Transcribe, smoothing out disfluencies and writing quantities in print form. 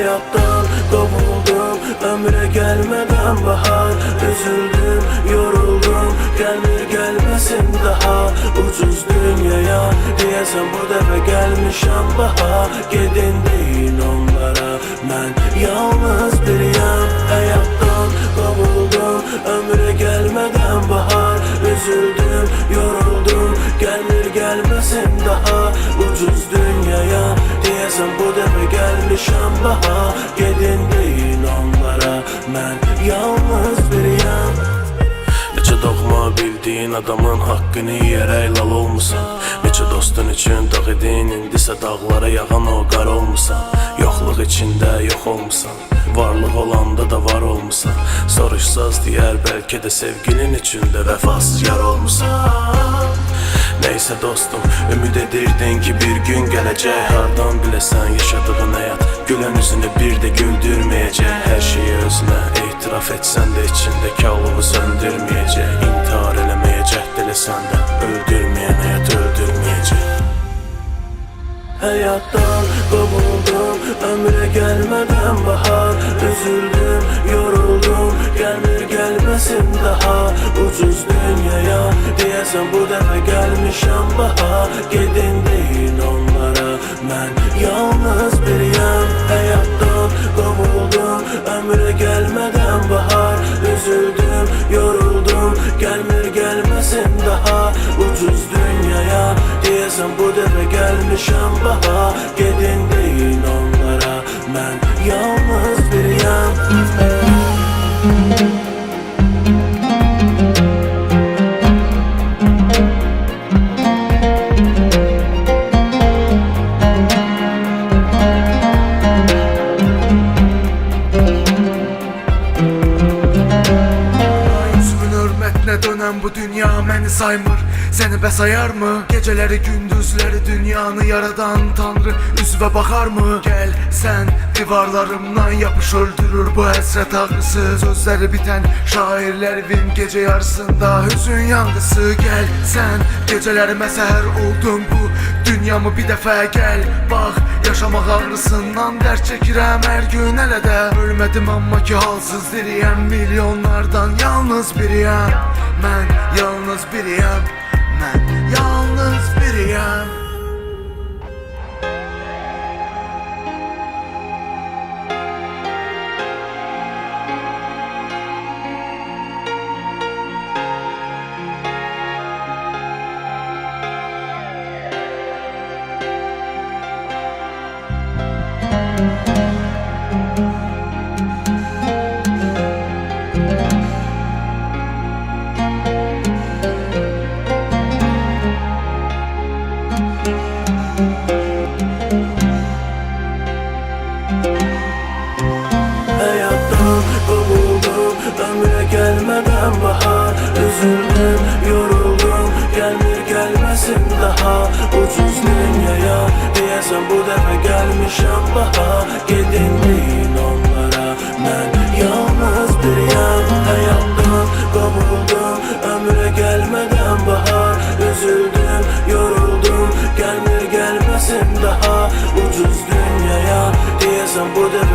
hayattan kovuldum, ömre gelmeden bahar. Üzüldüm, yoruldum, gelmir gelmesin daha. Ucuz dünyaya diyesen bu defa gelmişem bahar. Gedin deyin onlara, mən yalnız biriyəm. Hayattan kovuldum, ömre gelmeden bahar. Üzüldüm, yoruldum, gelmir gelmesin daha. Ucuz dünyaya diyesen bu defa gelmişem bahar. Gedin deyin onlara, mən yalnız biriyəm. Neçə doğma bildiğin adamın haqqını yiyərək lal olmusan. Neçə dostun üçün dağ edin, indisə dağlara yağan o qar olmusan. Yoxluq içində yox olmusan, varlıq olanda da var olmusan. Soruşsaz deyər bəlkə də sevgilin içində vəfasız yar olmusan. Neyse dostum, ümid edirdin ki bir gün gələcək. Hardan biləsən yaşadığın həyat gülen üzünü bir də güldürməyəcək. Hər şeyi özünə etiraf etsən də içindəki alovu söndürməyəcək. İntihar eləməyə cəhd eləsən də öldürməyən həyat öldürməyəcək. Hayattan kovuldum, ömre gelmeden bahar. Üzüldüm, yoruldum, gelmir gelmesin daha. Ucuz dünyaya diyesen bu defa gelmişem bahar. Gedin deyin onlara, mən yalnız biriyəm. Hayattan kovuldum, ömre gelmeden bahar. Üzüldüm, yoruldum, gelmir gelmesin daha. Ucuz dünyaya diyesen bu defa gelmişem bahar. Gedin deyin onlara, mən yalnız biriyəm. Dönen bu dünya məni saymır, səni bəsayar mı? Geceləri gündüzləri dünyanı yaradan Tanrı üzvə baxar mı? Gel sen divarlarımdan yapış, öldürür bu həsrət ağrısı. Sözləri bitən şairlərim gece yarısında hüzün yanğısı. Gel sen gecələrimə səhər oldun, bu dünyamı bir dəfə gəl bax. Yaşamaq ağrısından dərd çəkirəm hər gün hələ də. Ölmədim amma ki halsız diriyəm, milyonlardan yalnız biriyəm. Mən yalnız biriyəm, mən yalnız biriyəm. Hayattan kovuldum, ömre gelmeden bahar. Üzüldüm, yoruldum, gelmir gelmesin daha. Ucuz dünyaya diyesen bu defa gelmişem bahar. Gedin deyin onlara, mən yalnız biriyəm. Hayattan kovuldum, ömre gelmeden bahar. Üzüldüm, yoruldum, gelmir gelmesin daha. Ucuz dünyaya diyesen bu defa